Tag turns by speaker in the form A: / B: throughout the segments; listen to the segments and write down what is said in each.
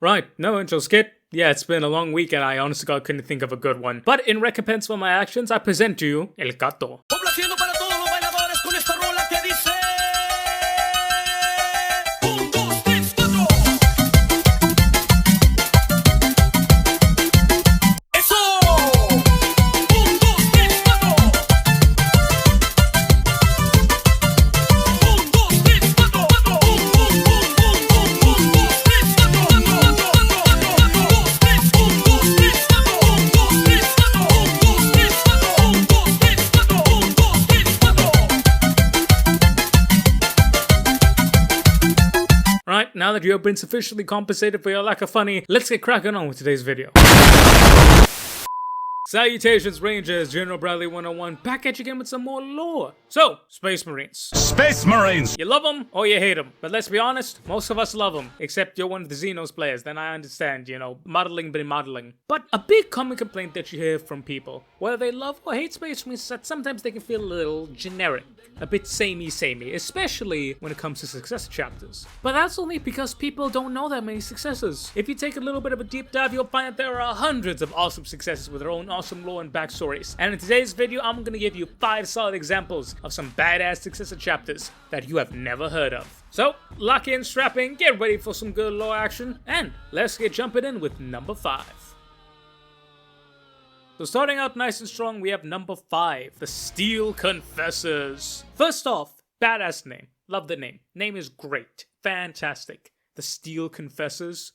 A: Right, no intro skit. Yeah, it's been a long week and I honestly God couldn't think of a good one. But in recompense for my actions, I present to you El GATO. Right, now that you have been sufficiently compensated for your lack of funny, let's get cracking on with today's video. Salutations Rangers, General Bradley 101 back at you again with some more lore. So, Space Marines.
B: Space Marines!
A: You love them or you hate them, but let's be honest, most of us love them, except you're one of the Xenos players, then I understand, you know, modeling be modeling. But a big common complaint that you hear from people, whether they love or hate Space Marines, is that sometimes they can feel a little generic, a bit samey, especially when it comes to successor chapters. But that's only because people don't know that many successors. If you take a little bit of a deep dive, you'll find that there are hundreds of awesome successors with their own awesome lore and backstories. And in today's video, I'm gonna give you 5 solid examples of some badass successor chapters that you have never heard of. So, lock in, strap in, get ready for some good lore action, and let's get jumping in with number 5. So starting out nice and strong, we have number 5, the Steel Confessors. First off, badass name. Love the name. Name is great. Fantastic. The Steel Confessors.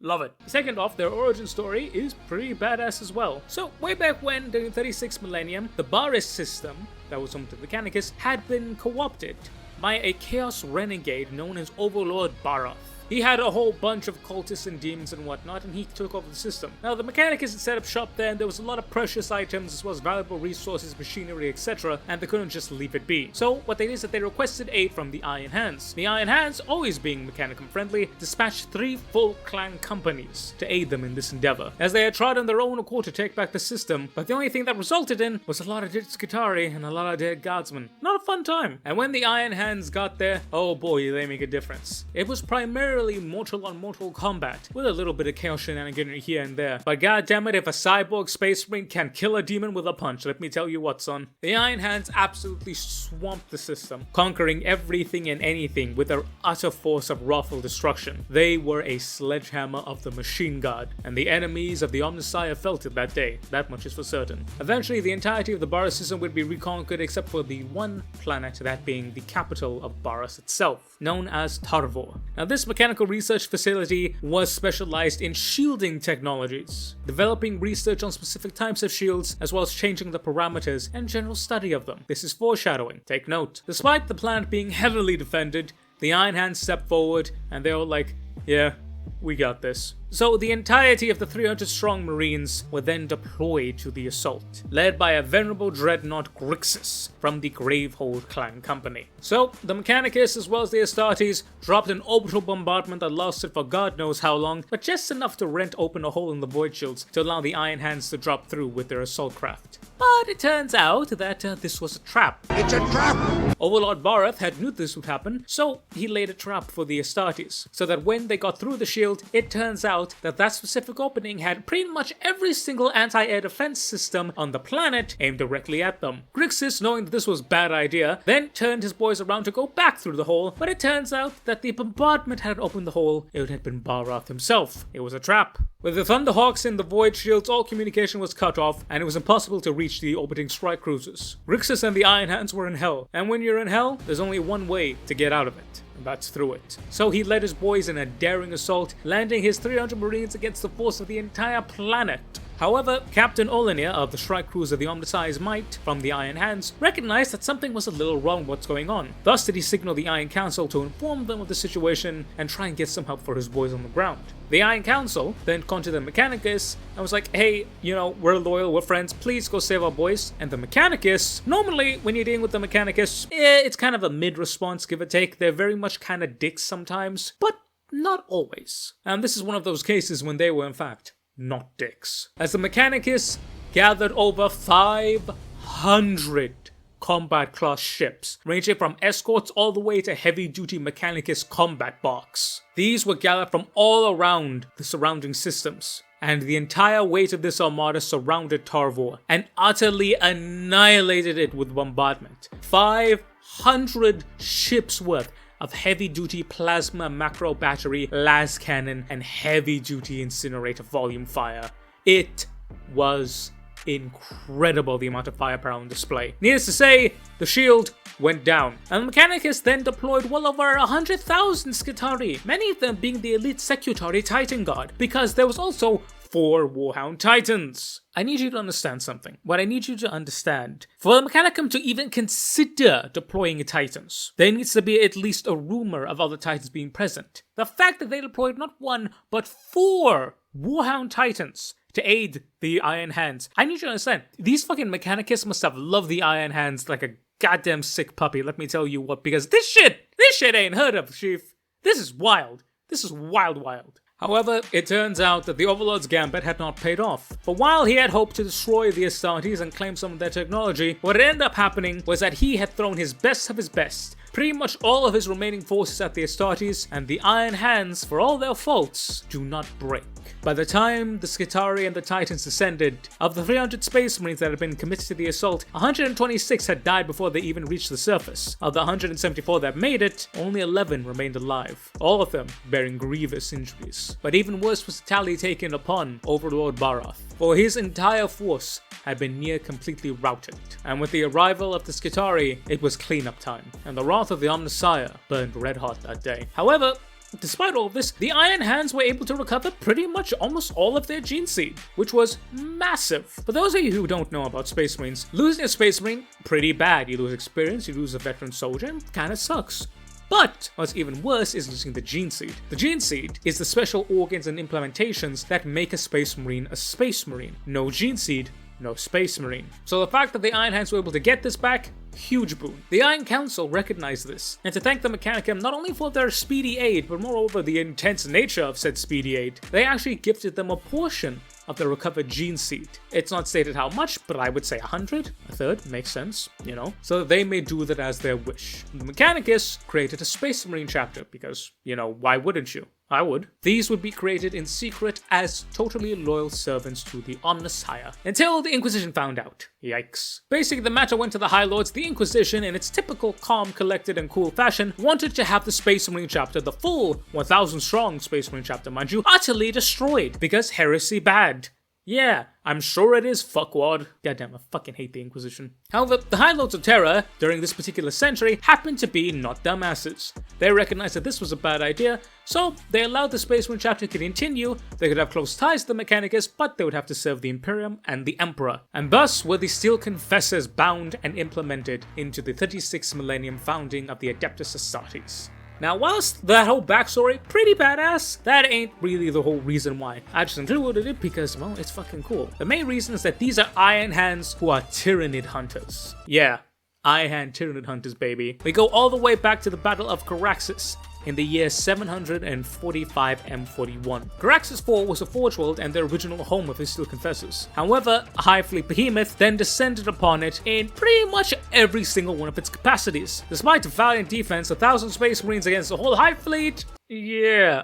A: Love it. Second off, their origin story is pretty badass as well. So, way back when, during the 36th millennium, the Baris system, that was home to the Mechanicus, had been co-opted by a chaos renegade known as Overlord Barath. He had a whole bunch of cultists and demons and whatnot, and he took over the system. Now, the Mechanicus had set up shop there, and there was a lot of precious items, as well as valuable resources, machinery, etc., and they couldn't just leave it be. So, what they did is that they requested aid from the Iron Hands. The Iron Hands, always being Mechanicum friendly, dispatched 3 full clan companies to aid them in this endeavor, as they had tried on their own accord to take back the system, but the only thing that resulted in was a lot of dead Skitarii and a lot of dead guardsmen. Not a fun time. And when the Iron Hands got there, oh boy, did they make a difference. It was primarily mortal on mortal combat, with a little bit of chaos shenanigan here and there. But goddammit, if a cyborg space marine can kill a demon with a punch, let me tell you what, son. The Iron Hands absolutely swamped the system, conquering everything and anything with their utter force of wrathful destruction. They were a sledgehammer of the machine god, and the enemies of the Omnissiah felt it that day. That much is for certain. Eventually, the entirety of the Baras system would be reconquered except for the one planet, that being the capital of Baras itself, known as Tarvor. Now, this mechanical research facility was specialized in shielding technologies, developing research on specific types of shields, as well as changing the parameters and general study of them. This is foreshadowing. Take note. Despite the planet being heavily defended, the Iron Hands stepped forward, and they were like, yeah, we got this. So the entirety of the 300-strong Marines were then deployed to the assault, led by a venerable dreadnought Grixis from the Gravehold clan company. So the Mechanicus, as well as the Astartes, dropped an orbital bombardment that lasted for God knows how long, but just enough to rent open a hole in the void shields to allow the Iron Hands to drop through with their assault craft. But it turns out that this was a trap.
B: It's a trap!
A: Overlord Barath had knew this would happen, so he laid a trap for the Astartes, so that when they got through the shield, it turns out that specific opening had pretty much every single anti-air defense system on the planet aimed directly at them. Grixis, knowing that this was a bad idea, then turned his boys around to go back through the hole, but it turns out that the bombardment had opened the hole. It had been Barath himself. It was a trap. With the Thunderhawks in the void shields, all communication was cut off, and it was impossible to reach the orbiting strike cruisers. Grixis and the Iron Hands were in hell, and when you're in hell, there's only one way to get out of it. That's through it. So he led his boys in a daring assault, landing his 300 Marines against the force of the entire planet. However, Captain Olenir of the strike cruiser the Omnissiah's Might from the Iron Hands recognized that something was a little wrong with what's going on. Thus did he signal the Iron Council to inform them of the situation and try and get some help for his boys on the ground. The Iron Council then contacted the Mechanicus and was like, hey, you know, we're loyal, we're friends, please go save our boys. And the Mechanicus, normally when you're dealing with the Mechanicus, it's kind of a mid-response, give or take. They're very much kind of dicks sometimes, but not always. And this is one of those cases when they were, in fact, not dicks. As the Mechanicus gathered over 500 combat class ships, ranging from escorts all the way to heavy-duty Mechanicus combat barks. These were gathered from all around the surrounding systems, and the entire weight of this armada surrounded Tarvor and utterly annihilated it with bombardment. 500 ships worth of heavy-duty plasma macro battery, las cannon, and heavy-duty incinerator volume fire. It was incredible, the amount of firepower on display. Needless to say, the shield went down, and the Mechanicus then deployed well over 100,000 Skitarii, many of them being the elite Secutari Titan Guard, because there was also 4 Warhound Titans. I need you to understand something. What I need you to understand, for the Mechanicum to even consider deploying Titans, there needs to be at least a rumor of other Titans being present. The fact that they deployed not 1, but 4 Warhound Titans to aid the Iron Hands. I need you to understand, these fucking Mechanicus must have loved the Iron Hands like a goddamn sick puppy, let me tell you what, because this shit ain't heard of, Chief. This is wild. This is wild. However, it turns out that the Overlord's gambit had not paid off. For while he had hoped to destroy the Astartes and claim some of their technology, what ended up happening was that he had thrown his best of his best, pretty much all of his remaining forces at the Astartes, and the Iron Hands, for all their faults, do not break. By the time the Skitarii and the Titans descended, of the 300 Space Marines that had been committed to the assault, 126 had died before they even reached the surface. Of the 174 that made it, only 11 remained alive, all of them bearing grievous injuries. But even worse was the tally taken upon Overlord Barath, for his entire force had been near completely routed. And with the arrival of the Skitarii, it was cleanup time, and the wrath of the Omnissiah burned red hot that day. However, despite all of this, the Iron Hands were able to recover pretty much almost all of their gene seed, which was massive. For those of you who don't know about Space Marines, losing a Space Marine, pretty bad. You lose experience, you lose a veteran soldier, and kinda sucks. But what's even worse is losing the gene seed. The gene seed is the special organs and implementations that make a Space Marine a Space Marine. No gene seed, no Space Marine. So the fact that the Iron Hands were able to get this back, huge boon. The Iron Council recognized this, and to thank the Mechanicum not only for their speedy aid, but moreover the intense nature of said speedy aid, they actually gifted them a portion of the recovered gene seed. It's not stated how much, but I would say 100, a third, makes sense, you know, so that they may do that as their wish. The Mechanicus created a Space Marine chapter because, you know, why wouldn't you? I would. These would be created in secret as totally loyal servants to the Omnissiah, until the Inquisition found out. Yikes. Basically, the matter went to the High Lords. The Inquisition, in its typical calm, collected, and cool fashion, wanted to have the Space Marine chapter, the full 1,000 strong Space Marine chapter, mind you, utterly destroyed, because heresy bad. Yeah, I'm sure it is, fuckwad. Goddamn, I fucking hate the Inquisition. However, the High Lords of Terror, during this particular century, happened to be not dumbasses. They recognized that this was a bad idea, so they allowed the Space Marine chapter to continue. They could have close ties to the Mechanicus, but they would have to serve the Imperium and the Emperor. And thus were the Steel Confessors bound and implemented into the 36th millennium founding of the Adeptus Astartes. Now, whilst that whole backstory, pretty badass, that ain't really the whole reason why. I just included it because, well, it's fucking cool. The main reason is that these are Iron Hands who are Tyranid hunters. Yeah, Iron Hand Tyranid hunters, baby. We go all the way back to the Battle of Caraxes in the year 745 M41. Caraxes 4 was a forge world and the original home of the Steel Confessors. However, a High Fleet behemoth then descended upon it in pretty much every single one of its capacities. Despite a valiant defense, 1,000 Space Marines against the whole High Fleet? Yeah,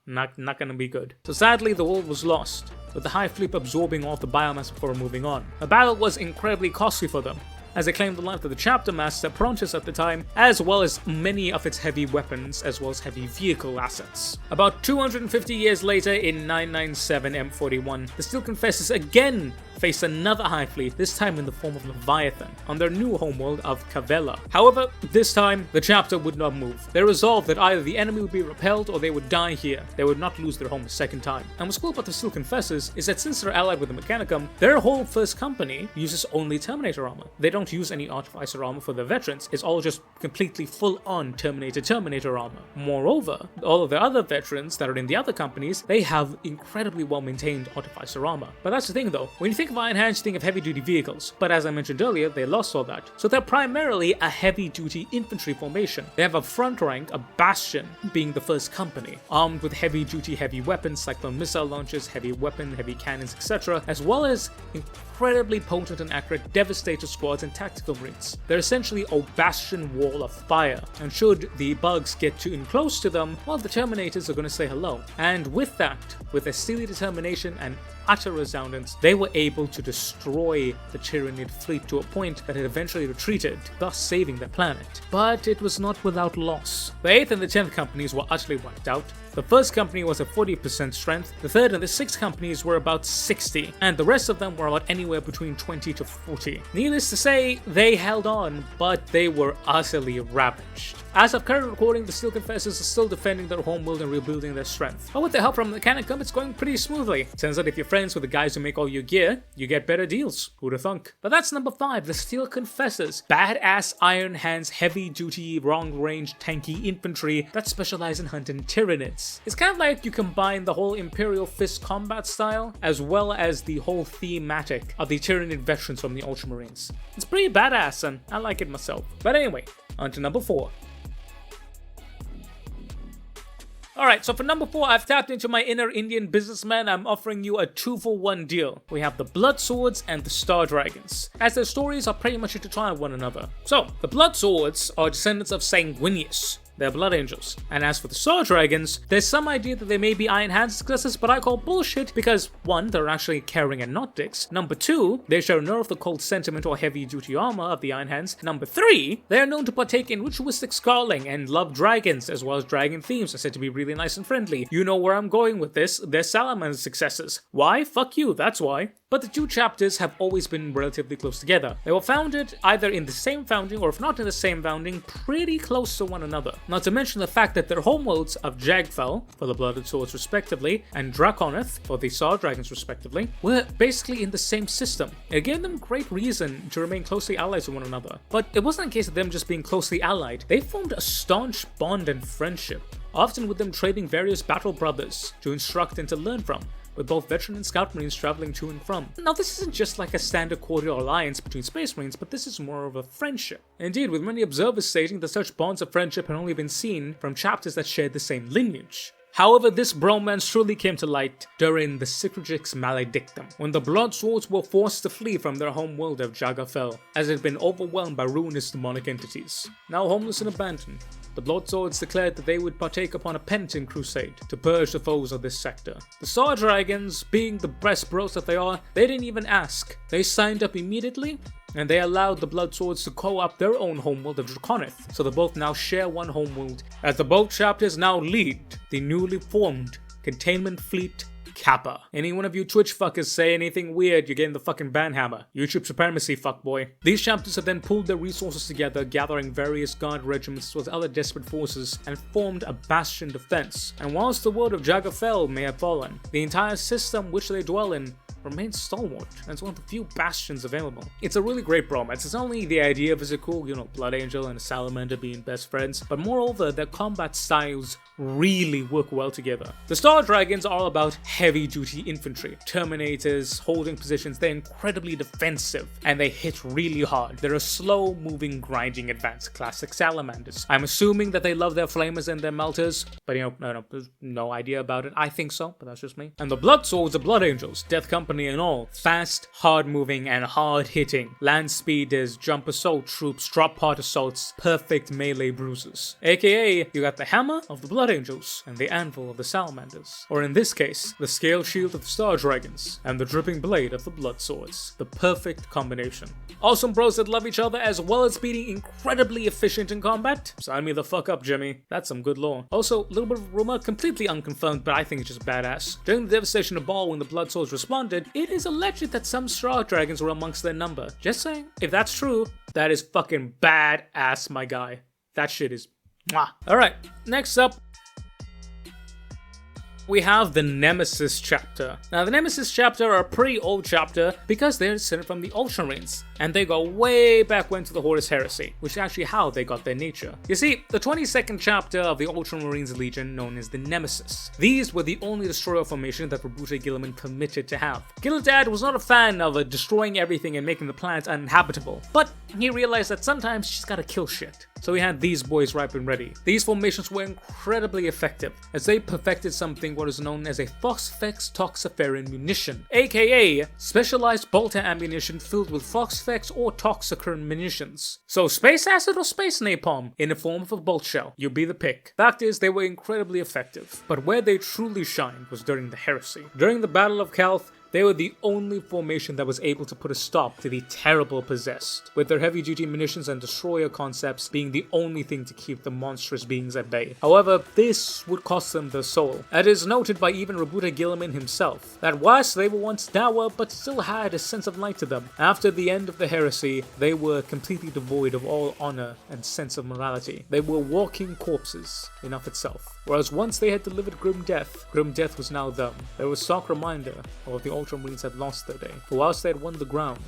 A: not gonna be good. So sadly, the world was lost, with the High Fleet absorbing all of the biomass before moving on. The battle was incredibly costly for them, as they claimed the life of the chapter master Prontus at the time, as well as many of its heavy weapons, as well as heavy vehicle assets. About 250 years later, in 997 M41, the Steel Confessors again faced another High Fleet, this time in the form of Leviathan, on their new homeworld of Cavella. However, this time, the chapter would not move. They resolved that either the enemy would be repelled or they would die here. They would not lose their home a second time. And what's cool about the Steel Confessors is that since they're allied with the Mechanicum, their whole first company uses only Terminator armor. They don't use any Artificer armor for their veterans. It's all just completely full-on Terminator armor. Moreover, all of the other veterans that are in the other companies, they have incredibly well-maintained Artificer armor. But that's the thing though, when you think think of Iron Hands, you think of heavy-duty vehicles, but as I mentioned earlier, they lost all that. So they're primarily a heavy-duty infantry formation. They have a front rank, a bastion, being the first company, armed with heavy-duty heavy weapons, cyclone missile launchers, heavy cannons, etc., as well as incredibly potent and accurate devastator squads and tactical marines. They're essentially a bastion wall of fire, and should the bugs get too close to them, well, the Terminators are going to say hello. And with that, with their steely determination and utter resoundance, they were able to destroy the Tyranid fleet to a point that it eventually retreated, thus saving their planet. But it was not without loss. The 8th and the 10th companies were utterly wiped out. The first company was at 40% strength, the 3rd and the 6th companies were about 60, and the rest of them were about anywhere between 20 to 40. Needless to say, they held on, but they were utterly ravaged. As of current recording, the Steel Confessors are still defending their homeworld and rebuilding their strength. But with the help from Mechanicum, it's going pretty smoothly. Turns out if you're friends with the guys who make all your gear, you get better deals. Who'da thunk? But that's number 5, the Steel Confessors. Badass Iron Hands, heavy-duty, long-range, tanky infantry that specialize in hunting Tyranids. It's kind of like you combine the whole Imperial Fist combat style, as well as the whole thematic of the Tyranid veterans from the Ultramarines. It's pretty badass, and I like it myself. But anyway, on to number 4. Alright, so for number 4, I've tapped into my inner Indian businessman. I'm offering you a 2-for-1 deal. We have the Blood Swords and the Star Dragons, as their stories are pretty much intertwined with one another. So, the Blood Swords are descendants of Sanguinius. They're Blood Angels. And as for the Star Dragons, there's some idea that they may be Iron Hands successors, but I call bullshit because 1, they're actually caring and not dicks. Number 2, they share none of the cold sentiment or heavy-duty armor of the Iron Hands. Number 3, they are known to partake in ritualistic scarling and love dragons, as well as dragon themes are said to be really nice and friendly. You know where I'm going with this, they're Salamander successors. Why? Fuck you, that's why. But the two chapters have always been relatively close together. They were founded either in the same founding, or if not in the same founding, pretty close to one another. Not to mention the fact that their homeworlds of Jagfell, for the Blooded Swords respectively, and Draconith, for the Star Dragons respectively, were basically in the same system. It gave them great reason to remain closely allied to one another. But it wasn't a case of them just being closely allied. They formed a staunch bond and friendship, often with them trading various battle brothers to instruct and to learn from, with both veteran and scout marines traveling to and from. Now, this isn't just like a standard cordial alliance between space marines, but this is more of a friendship. Indeed, with many observers stating that such bonds of friendship had only been seen from chapters that shared the same lineage. However, this bromance truly came to light during the Citrigix Maledictum, when the Blood Swords were forced to flee from their home world of Jagafell, as it had been overwhelmed by ruinous demonic entities. Now homeless and abandoned, the Blood Swords declared that they would partake upon a penitent crusade to purge the foes of this sector. The Star Dragons, being the best bros that they are, they didn't even ask. They signed up immediately, and they allowed the Blood Swords to co-opt their own homeworld of Draconith, so they both now share one homeworld, as the both chapters now lead the newly formed Containment Fleet Kappa. Any one of you Twitch fuckers say anything weird, you're getting the fucking banhammer. YouTube supremacy, fuckboy. These chapters have then pulled their resources together, gathering various guard regiments as well as other desperate forces, and formed a bastion defense. And whilst the world of Jagafell may have fallen, the entire system which they dwell in remains stalwart, and it's one of the few bastions available. It's a really great bromance. It's not only the idea of a cool, Blood Angel and a Salamander being best friends, but moreover, their combat styles really work well together. The Star Dragons are all about heavy-duty infantry, Terminators, holding positions. They're incredibly defensive, and they hit really hard. They're a slow-moving, grinding advanced classic Salamanders. I'm assuming that they love their flamers and their melters, but there's no idea about it. I think so, but that's just me. And the Blood Swords are Blood Angels, Death Company and all. Fast, hard-moving, and hard-hitting. Land speeders, jump assault troops, drop pod assaults, perfect melee bruisers. AKA, you got the hammer of the Blood Angels and the anvil of the Salamanders. Or in this case, the scale shield of the Star Dragons and the dripping blade of the Blood Swords. The perfect combination. Awesome bros that love each other as well as being incredibly efficient in combat? Sign me the fuck up, Jimmy. That's some good lore. Also, a little bit of rumor, completely unconfirmed, but I think it's just badass. During the devastation of Baal when the Blood Swords responded, it is alleged that some Star Dragons were amongst their number. Just saying. If that's true, that is fucking badass, my guy. That shit is mwah. Alright, next up. we have the Nemesis chapter. Now, the Nemesis chapter are a pretty old chapter because they're descended from the Ultramarines, and they go way back when to the Horus Heresy, which is actually how they got their nature. You see, the 22nd chapter of the Ultramarines Legion, known as the Nemesis. These were the only destroyer formation that Roboute Guiliman permitted to have. Gildad was not a fan of destroying everything and making the planet uninhabitable, but he realized that sometimes you just gotta kill shit. So he had these boys ripe and ready. These formations were incredibly effective, as they perfected something what is known as a Phosphex Toxiferin munition, aka specialized bolter ammunition filled with Phosphex or Toxicern munitions. So space acid or space napalm in the form of a bolt shell, you be the pick. Fact is, they were incredibly effective, but where they truly shined was during the Heresy. During the Battle of Calth, they were the only formation that was able to put a stop to the terrible possessed, with their heavy-duty munitions and destroyer concepts being the only thing to keep the monstrous beings at bay. However, this would cost them their soul. It is noted by even Roboute Guiliman himself, that whilst they were once dour but still had a sense of light to them, after the end of the Heresy, they were completely devoid of all honor and sense of morality. They were walking corpses in of itself. Whereas once they had delivered grim death was now them. They were a stark reminder of what the Ultramarines had lost their day. For whilst they had won the ground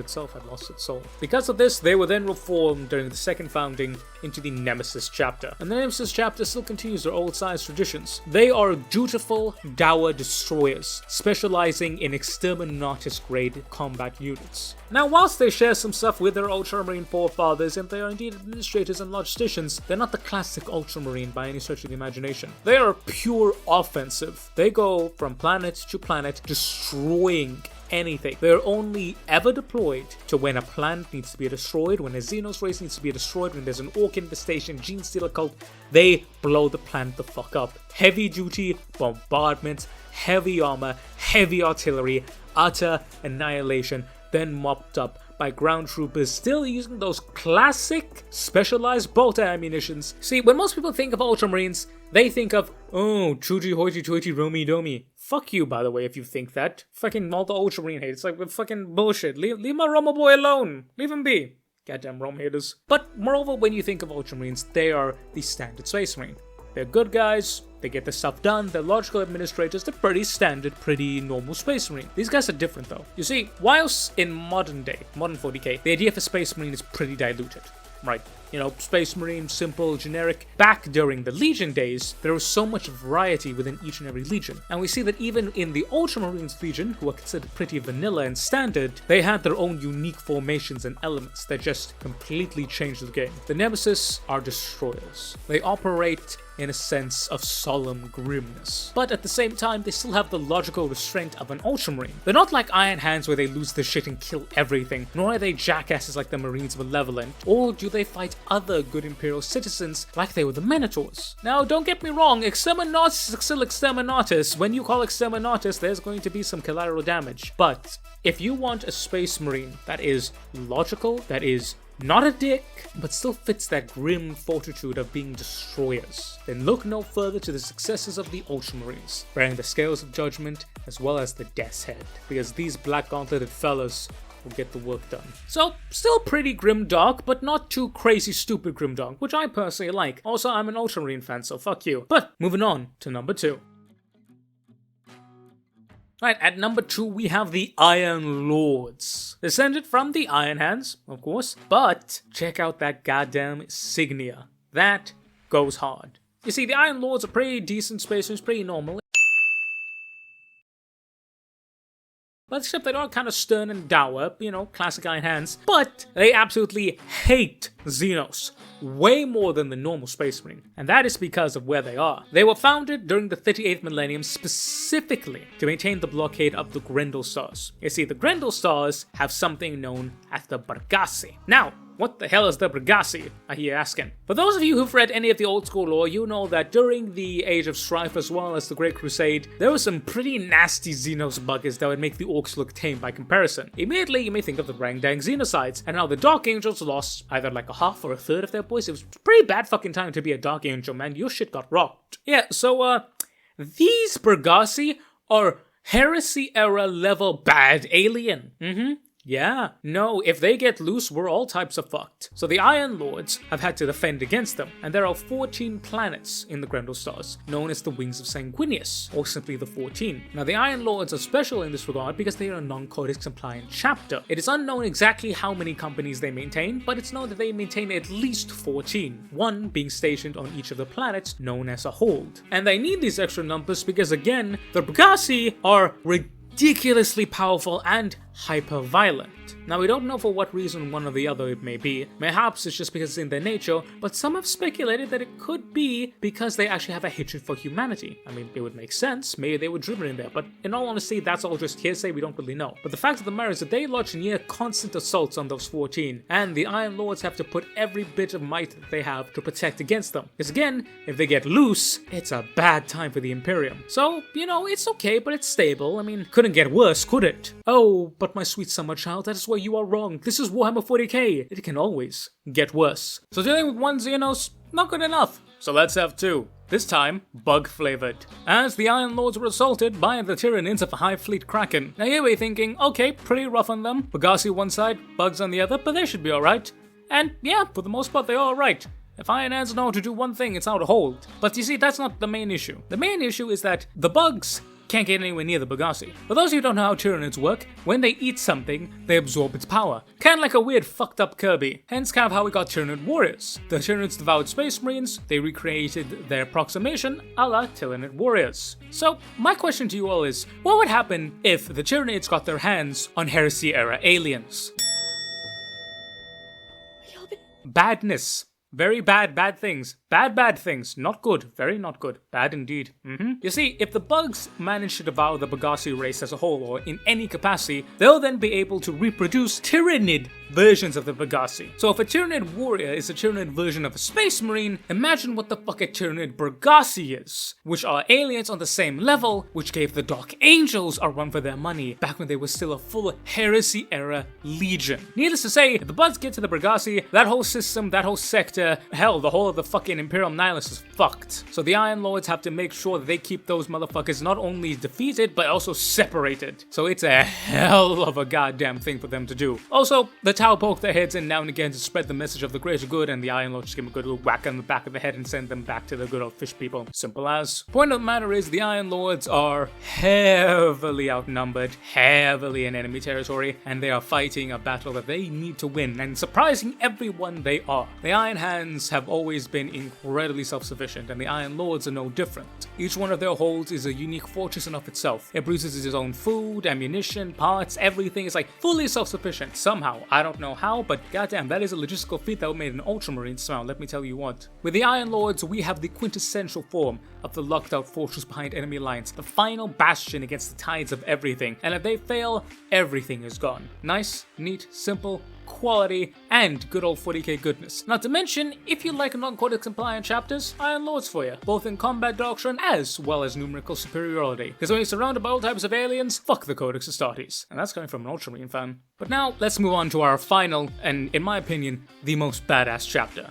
A: itself had lost its soul. Because of this, they were then reformed during the second founding into the Nemesis chapter. And the Nemesis chapter still continues their old-sized traditions. They are dutiful, dour destroyers, specializing in exterminatus-grade combat units. Now, whilst they share some stuff with their Ultramarine forefathers, and they are indeed administrators and logisticians, they're not the classic Ultramarine by any stretch of the imagination. They are pure offensive. They go from planet to planet, destroying anything. They're only ever deployed to when a planet needs to be destroyed, when a Xenos race needs to be destroyed, when there's an Orc infestation, Gene Stealer cult. They blow the planet the fuck up. Heavy duty bombardments, heavy armor, heavy artillery, utter annihilation, then mopped up by ground troopers still using those classic specialized bolter ammunitions. See, when most people think of Ultramarines, they think of, oh, chuji hoity toity romy domi. Fuck you, by the way, if you think that. Fucking all the Ultramarine hate. It's like fucking bullshit. Leave my Roma boy alone. Leave him be. Goddamn Rome haters. But moreover, when you think of Ultramarines, they are the standard Space Marine. They're good guys, they get their stuff done, they're logical administrators, they're pretty standard, pretty normal Space Marine. These guys are different though. You see, whilst in modern 40k, the idea of a Space Marine is pretty diluted, right? You know, Space Marine, simple, generic. Back during the Legion days, there was so much variety within each and every Legion. And we see that even in the Ultramarines Legion, who are considered pretty vanilla and standard, they had their own unique formations and elements that just completely changed the game. The Nemesis are destroyers. They operate in a sense of solemn grimness. But at the same time, they still have the logical restraint of an Ultramarine. They're not like Iron Hands where they lose their shit and kill everything, nor are they jackasses like the Marines Malevolent, or do they fight other good Imperial citizens like they were the Minotaurs. Now, don't get me wrong, Exterminatus is still Exterminatus. When you call Exterminatus, there's going to be some collateral damage. But if you want a Space Marine that is logical, that is not a dick, but still fits that grim fortitude of being destroyers, then look no further to the successors of the Ultramarines, bearing the scales of judgment as well as the Death's Head, because these black gauntleted fellas will get the work done. So, still pretty grimdark, but not too crazy stupid grimdark, which I personally like. Also, I'm an Ultramarine fan, so fuck you. But, moving on to number 2. Right, at number 2 we have the Iron Lords. Descended from the Iron Hands, of course, but check out that goddamn insignia. That goes hard. You see, the Iron Lords are pretty decent Space Marines, pretty normal. But except they are kind of stern and dour, you know, classic Iron Hands. But they absolutely hate Xenos way more than the normal Space Marine. And that is because of where they are. They were founded during the 38th millennium specifically to maintain the blockade of the Grendel Stars. You see, the Grendel Stars have something known as the Bargassi. Now, what the hell is the Bargassi, I hear asking? For those of you who've read any of the old school lore, you know that during the Age of Strife as well as the Great Crusade, there were some pretty nasty Xenos buggers that would make the Orcs look tame by comparison. Immediately, you may think of the Rangdang Xenocides, and how the Dark Angels lost either like a half or a third of their boys. It was a pretty bad fucking time to be a Dark Angel, man. Your shit got rocked. Yeah, so, these Bargassi are Heresy era level bad alien. Yeah, no, if they get loose, we're all types of fucked. So the Iron Lords have had to defend against them, and there are 14 planets in the Grendel stars, known as the Wings of Sanguinius, or simply the 14. Now the Iron Lords are special in this regard because they are a non-codex compliant chapter. It is unknown exactly how many companies they maintain, but it's known that they maintain at least 14, one being stationed on each of the planets known as a hold. And they need these extra numbers because, again, the Brgasi are ridiculously powerful and hyper-violent. Now, we don't know for what reason, one or the other it may be. Perhaps it's just because it's in their nature, but some have speculated that it could be because they actually have a hatred for humanity. I mean, it would make sense. Maybe they were driven in there, but in all honesty, that's all just hearsay. We don't really know. But the fact of the matter is that they launch near constant assaults on those 14, and the Iron Lords have to put every bit of might that they have to protect against them. Because again, if they get loose, it's a bad time for the Imperium. So, it's okay, but it's stable. I mean, couldn't get worse, could it? Oh, but my sweet summer child, that is where you are wrong. This is Warhammer 40k. It can always get worse. So dealing with one Xenos, not good enough. So let's have two. This time, bug-flavored. As the Iron Lords were assaulted by the Tyranids of the Hive Fleet Kraken. Now you may be thinking, okay, pretty rough on them. Pegasi one side, bugs on the other, but they should be alright. And yeah, for the most part, they're alright. If Iron Hands know to do one thing, it's how to hold. But you see, that's not the main issue. The main issue is that the bugs can't get anywhere near the Pegasi. For those who don't know how Tyranids work, when they eat something, they absorb its power. Kinda like a weird fucked up Kirby. Hence kind of how we got Tyranid warriors. The Tyranids devoured Space Marines, they recreated their approximation a la Tyranid warriors. So, my question to you all is, what would happen if the Tyranids got their hands on Heresy era aliens? Badness. Very bad things. Bad things. Not good. Very not good. Bad indeed. You see, if the bugs manage to devour the Pegasi race as a whole, or in any capacity, they'll then be able to reproduce Tyranid versions of the Pegasi. So if a Tyranid warrior is a Tyranid version of a Space Marine, imagine what the fuck a Tyranid Pegasi is, which are aliens on the same level, which gave the Dark Angels a run for their money back when they were still a full Heresy era legion. Needless to say, if the bugs get to the Pegasi, that whole system, that whole sector, hell, the whole of the fucking Imperial Nihilus is fucked. So the Iron Lords have to make sure that they keep those motherfuckers not only defeated, but also separated. So it's a hell of a goddamn thing for them to do. Also, the Tau poke their heads in now and again to spread the message of the greater good, and the Iron Lords just give them a good little whack on the back of the head and send them back to the good old fish people. Simple as. Point of the matter is, the Iron Lords are heavily outnumbered, heavily in enemy territory, and they are fighting a battle that they need to win, and surprising everyone, they are. The Iron Hands have always been incredibly self-sufficient, and the Iron Lords are no different. Each one of their holds is a unique fortress in of itself. It produces its own food, ammunition, parts, everything is like fully self-sufficient somehow. I don't know how, but goddamn, that is a logistical feat that made an Ultramarine smile, let me tell you what. With the Iron Lords, we have the quintessential form of the locked out fortress behind enemy lines, the final bastion against the tides of everything, and if they fail, everything is gone. Nice, neat, simple, quality, and good old 40k goodness. Not to mention, if you like non-codex compliant chapters, Iron Lords for you, both in combat doctrine as well as numerical superiority. Because when you're surrounded by all types of aliens, fuck the Codex Astartes. And that's coming from an Ultramarine fan. But now, let's move on to our final, and in my opinion, the most badass chapter.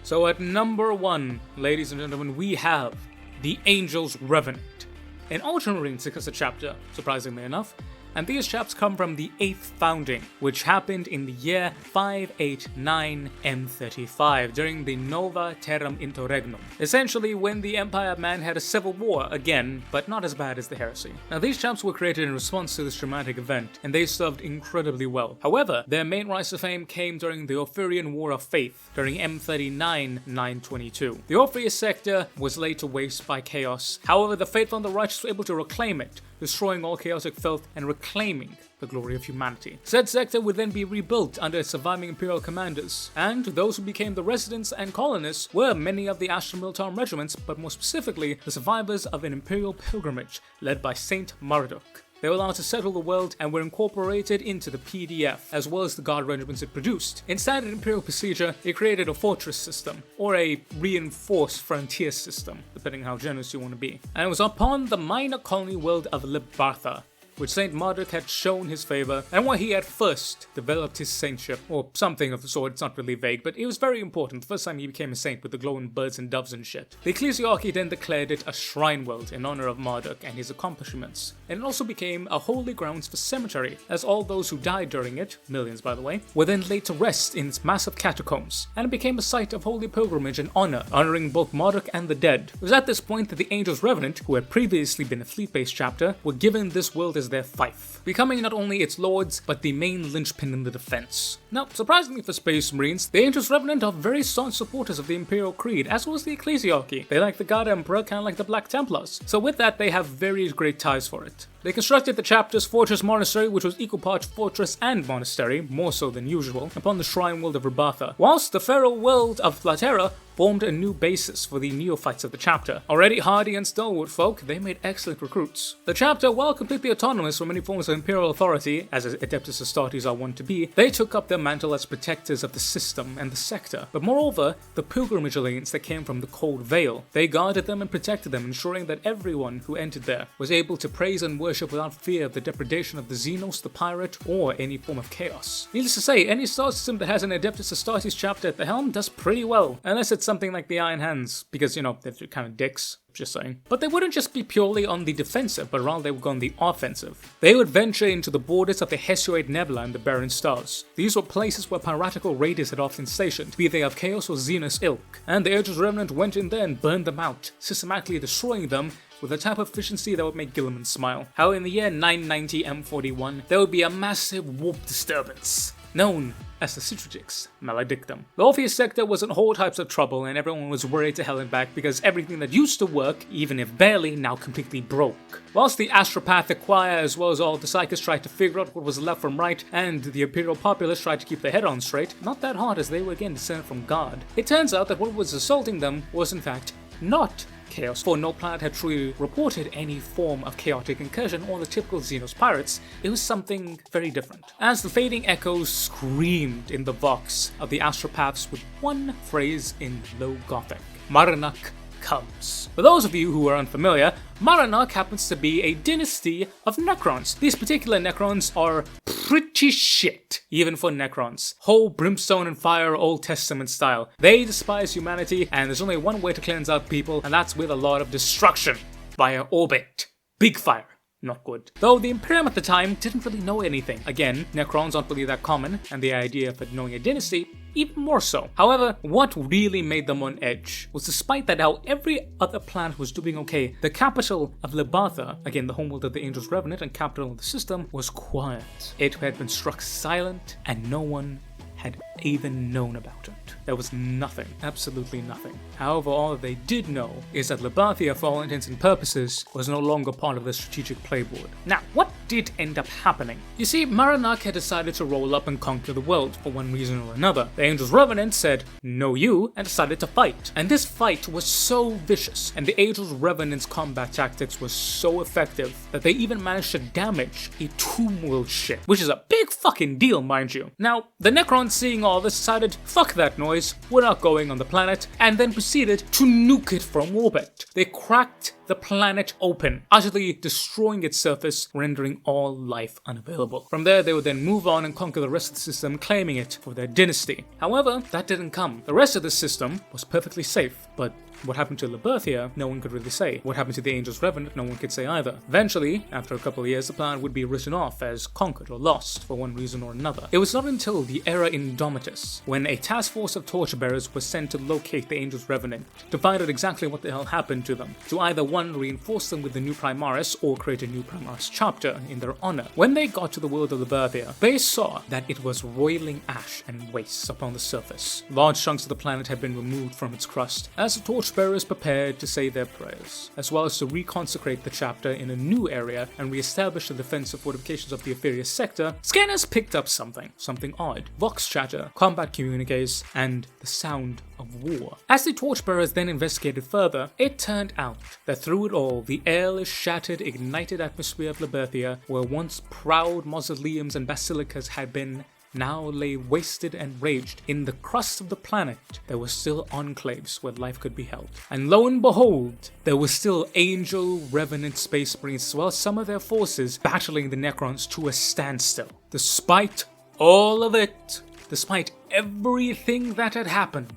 A: So at number 1, ladies and gentlemen, we have the Angel's Revenant, an Ultramarine successor chapter, surprisingly enough. And these chaps come from the 8th founding, which happened in the year 589 M35 during the Nova Terram Interregnum. Essentially when the Empire of Man had a civil war again, but not as bad as the Heresy. Now these chaps were created in response to this dramatic event, and they served incredibly well. However, their main rise to fame came during the Orpherean War of Faith, during M39 922. The Orpheus sector was laid to waste by chaos, however the faithful and the righteous were able to reclaim it, destroying all chaotic filth and reclaiming the glory of humanity. Said sector would then be rebuilt under surviving Imperial commanders, and those who became the residents and colonists were many of the Astra-Militarum regiments, but more specifically, the survivors of an Imperial pilgrimage led by Saint Marduk. They were allowed to settle the world and were incorporated into the PDF, as well as the guard regiments it produced. In standard Imperial procedure, it created a fortress system, or a reinforced frontier system, depending how generous you want to be. And it was upon the minor colony world of Libartha, which Saint Marduk had shown his favor, and where he had first developed his saintship, or something of the sort. It's not really vague, but it was very important. The first time he became a saint with the glowing birds and doves and shit. The Ecclesiarchy then declared it a shrine world in honor of Marduk and his accomplishments, and it also became a holy grounds for cemetery, as all those who died during it, millions by the way, were then laid to rest in its massive catacombs, and it became a site of holy pilgrimage and honor, honoring both Marduk and the dead. It was at this point that the Angels Revenant, who had previously been a fleet-based chapter, were given this world as their fief, becoming not only its lords, but the main linchpin in the defense. Now, surprisingly for Space Marines, the Angels Revenant are very staunch supporters of the Imperial Creed, as was the Ecclesiarchy. They like the God Emperor, kind of like the Black Templars. So with that, they have very great ties for it. They constructed the chapter's fortress monastery, which was equal parts fortress and monastery, more so than usual, upon the shrine world of Rabatha, whilst the feral world of Platerra formed a new basis for the neophytes of the chapter. Already hardy and stalwart folk, they made excellent recruits. The chapter, while completely autonomous from any forms of imperial authority, as Adeptus Astartes are wont to be, they took up their mantle as protectors of the system and the sector. But moreover, the pilgrimage alliance that came from the Cold Veil, they guarded them and protected them, ensuring that everyone who entered there was able to praise and worship without fear of the depredation of the Xenos, the pirate, or any form of chaos. Needless to say, any star system that has an Adeptus Astartes chapter at the helm does pretty well, unless it's something like the Iron Hands, because, you know, they're kind of dicks. Just saying. But they wouldn't just be purely on the defensive, but rather they would go on the offensive. They would venture into the borders of the Hesiod Nebula and the Barren Stars. These were places where piratical raiders had often stationed, be they of Chaos or Xenos ilk, and the Angels Revenant went in there and burned them out, systematically destroying them with a type of efficiency that would make Guiliman smile. How in the year 990 M41, there would be a massive warp disturbance, known as the Citrigix Maledictum. The Orpheus sector was in all types of trouble, and everyone was worried to hell and back because everything that used to work, even if barely, now completely broke. Whilst the Astropathic Choir, as well as all the Psychics, tried to figure out what was left from right, and the Imperial populace tried to keep their head on straight, not that hard as they were again descended from God. It turns out that what was assaulting them was in fact not chaos, for no planet had truly reported any form of chaotic incursion or the typical Xenos pirates. It was something very different. As the fading echoes screamed in the vox of the Astropaths with one phrase in Low Gothic: Maranak comes. For those of you who are unfamiliar, Maranak happens to be a dynasty of Necrons. These particular Necrons are pretty shit, even for Necrons. Whole brimstone and fire Old Testament style. They despise humanity, and there's only one way to cleanse out people, and that's with a lot of destruction via orbit. Big fire. Not good. Though the Imperium at the time didn't really know anything. Again, Necrons aren't really that common, and the idea of it knowing a dynasty even more so. However, what really made them on edge was, despite that how every other planet was doing okay, the capital of Labatha, again the homeworld of the Angels Revenant and capital of the system, was quiet. It had been struck silent, and no one had even known about it. There was nothing, absolutely nothing. However, all that they did know is that Labathia, for all intents and purposes, was no longer part of the strategic playboard. Now, what did end up happening? You see, Maranak had decided to roll up and conquer the world for one reason or another. The Angels Revenant said, "No you," and decided to fight. And this fight was so vicious, and the Angels Revenant's combat tactics were so effective, that they even managed to damage a Tomb World ship, which is a big fucking deal, mind you. Now, the Necrons, seeing all this, decided, fuck that noise, we're not going on the planet, and then proceeded to nuke it from orbit. They cracked the planet open, utterly destroying its surface, rendering all life unavailable. From there, they would then move on and conquer the rest of the system, claiming it for their dynasty. However, that didn't come. The rest of the system was perfectly safe, but what happened to Laberthia, no one could really say. What happened to the Angels Revenant, no one could say either. Eventually, after a couple of years, the planet would be written off as conquered or lost for one reason or another. It was not until the era Indomitus, when a task force of torchbearers was sent to locate the Angels Revenant, to find out exactly what the hell happened to them, to either one, reinforce them with the new Primaris, or create a new Primaris chapter in their honor. When they got to the world of Laberthia, they saw that it was roiling ash and waste upon the surface. Large chunks of the planet had been removed from its crust, as the torchbearers prepared to say their prayers, as well as to reconsecrate the chapter in a new area and re-establish the defensive fortifications of the Aetherius sector. Scanners picked up something odd. Vox chatter, combat communiques, and the sound of war. As the torchbearers then investigated further, it turned out that through it all, the airless, shattered, ignited atmosphere of Laberthia, where once proud mausoleums and basilicas had been, now lay wasted and raged. In the crust of the planet, there were still enclaves where life could be held. And lo and behold, there were still Angel Revenant Space Marines as well as some of their forces battling the Necrons to a standstill. Despite all of it, despite everything that had happened,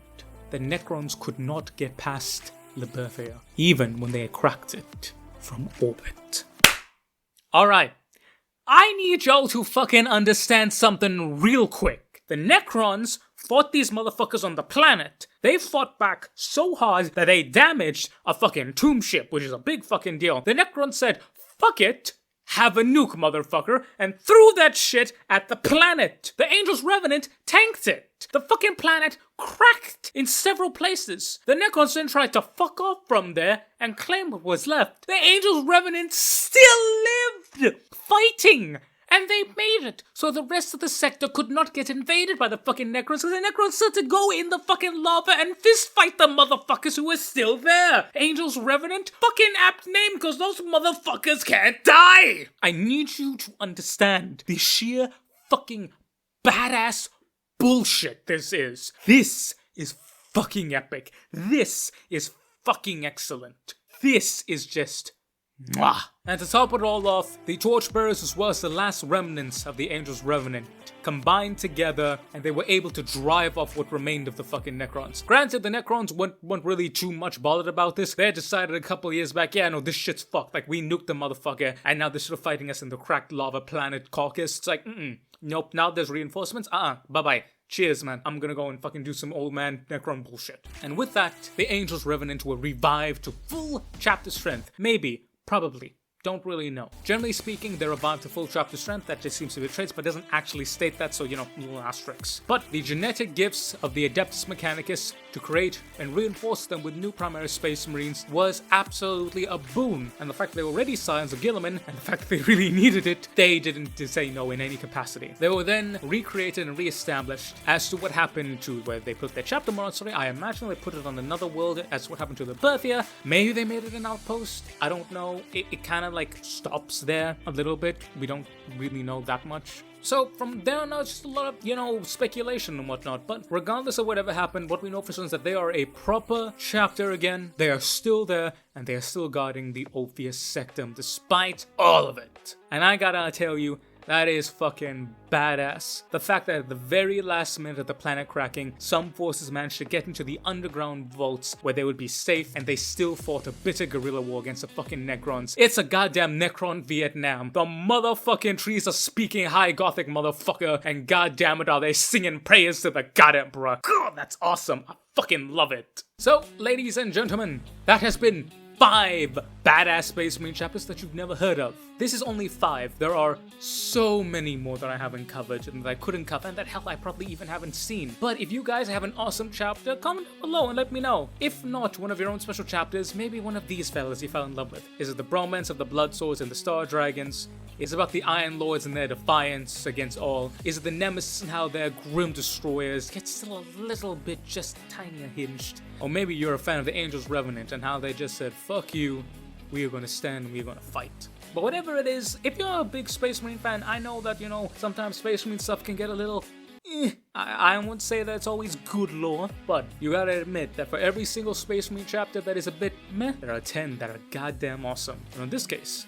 A: the Necrons could not get past Liberthia, even when they had cracked it from orbit. Alright, I need y'all to fucking understand something real quick. The Necrons fought these motherfuckers on the planet. They fought back so hard that they damaged a fucking tomb ship, which is a big fucking deal. The Necrons said, fuck it, have a nuke, motherfucker, and threw that shit at the planet. The Angel's Revenant tanked it. The fucking planet cracked in several places. The Necrons then tried to fuck off from there and claim what was left. The Angel's Revenant still lived, fighting. And they made it, so the rest of the sector could not get invaded by the fucking Necrons, so the Necrons had to go in the fucking lava and fist fight the motherfuckers who were still there. Angel's Revenant? Fucking apt name, because those motherfuckers can't die! I need you to understand the sheer fucking badass bullshit this is. This is fucking epic. This is fucking excellent. This is just... mwah. And to top it all off, the Torchbearers as well as the last remnants of the Angel's Revenant combined together and they were able to drive off what remained of the fucking Necrons. Granted, the Necrons weren't really too much bothered about this. They had decided a couple of years back, yeah, no, this shit's fucked. Like, we nuked the motherfucker and now they're still fighting us in the cracked lava planet Caucasus. It's like, nope, now there's reinforcements. Bye-bye. Cheers, man. I'm gonna go and fucking do some old man Necron bullshit. And with that, the Angel's Revenant were revived to full chapter strength. Maybe. Probably. Don't really know. Generally speaking, they're revived to full chapter strength. That just seems to be traits, but doesn't actually state that, so, little asterisks. But the genetic gifts of the Adeptus Mechanicus to create and reinforce them with new primary space marines was absolutely a boon. And the fact they were already scions of Guiliman, and the fact that they really needed it, they didn't say no in any capacity. They were then recreated and re-established. As to what happened to where they put their chapter monastery, I imagine they put it on another world. As to what happened to Liberthia, maybe they made it an outpost. I don't know. It kind of stops there a little bit. We don't really know that much. So from there on out, it's just a lot of, speculation and whatnot. But regardless of whatever happened, what we know for certain is that they are a proper chapter again. They are still there, and they are still guarding the Ophius Sectum, despite all of it. And I gotta tell you, that is fucking badass. The fact that at the very last minute of the planet cracking, some forces managed to get into the underground vaults where they would be safe, and they still fought a bitter guerrilla war against the fucking Necrons. It's a goddamn Necron Vietnam. The motherfucking trees are speaking high gothic, motherfucker, and goddamn it are they singing prayers to the God Emperor. God, that's awesome. I fucking love it. So, ladies and gentlemen, that has been 5 badass Space Marine chapters that you've never heard of. This is only 5. There are so many more that I haven't covered and that I couldn't cover, and that hell I probably even haven't seen. But if you guys have an awesome chapter, comment down below and let me know. If not one of your own special chapters, maybe one of these fellas you fell in love with. Is it the Bromance of the Blood Swords and the Star Dragons? Is it about the Iron Lords and their defiance against all? Is it the Nemesis and how their grim destroyers get still a little bit just tinier hinged? Or maybe you're a fan of the Angel's Revenant and how they just said, fuck you, we are gonna stand and we're gonna fight. But whatever it is, if you're a big Space Marine fan, I know that, sometimes Space Marine stuff can get a little I wouldn't say that it's always good lore, but you gotta admit that for every single Space Marine chapter that is a bit meh, there are 10 that are goddamn awesome. And in this case,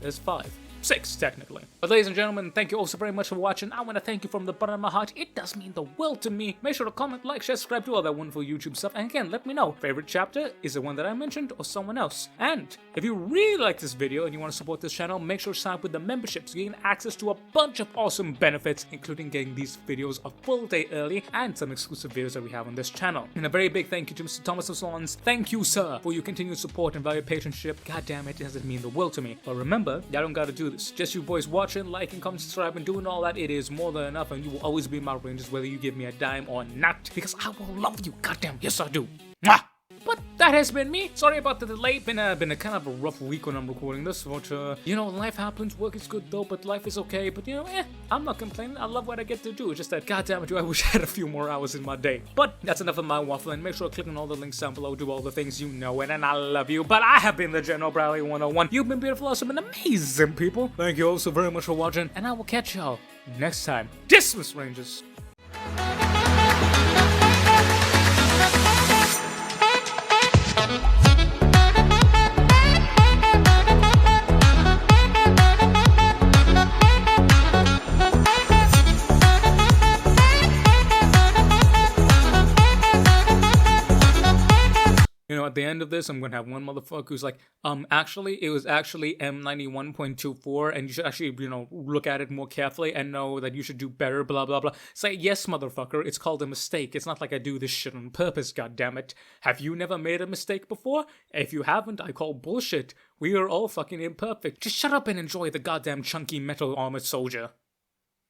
A: there's 5. 6, technically. But ladies and gentlemen, thank you all so very much for watching. I want to thank you from the bottom of my heart. It does mean the world to me. Make sure to comment, like, share, subscribe, do all that wonderful YouTube stuff. And again, let me know. Favorite chapter? Is it one that I mentioned or someone else? And if you really like this video and you want to support this channel, make sure to sign up with the membership so you get access to a bunch of awesome benefits, including getting these videos a full day early and some exclusive videos that we have on this channel. And a very big thank you to Mr. Thomas of Swans. Thank you, sir, for your continued support and valued patronship. God damn it, does mean the world to me. But remember, y'all don't gotta do this. Just you boys watching, liking, commenting, subscribing, doing all that, it is more than enough, and you will always be my rangers whether you give me a dime or not, because I will love you. Goddamn, yes I do. Mwah! But that has been me. Sorry about the delay. Been a kind of a rough week when I'm recording this, but you know, life happens. Work is good though, but life is okay. But you know, I'm not complaining. I love what I get to do. It's just that, goddamn it, I wish I had a few more hours in my day. But that's enough of my waffling. Make sure to click on all the links down below. Do all the things you know, and I love you. But I have been the General Bradley 101. You've been beautiful, awesome, and amazing people. Thank you all so very much for watching, and I will catch y'all next time. Dismiss, Rangers. You know, at the end of this, I'm gonna have one motherfucker who's like, actually, it was actually M91.24, and you should actually, you know, look at it more carefully and know that you should do better, blah, blah, blah. Say, yes, motherfucker, it's called a mistake. It's not like I do this shit on purpose, goddammit. Have you never made a mistake before? If you haven't, I call bullshit. We are all fucking imperfect. Just shut up and enjoy the goddamn chunky metal armored soldier.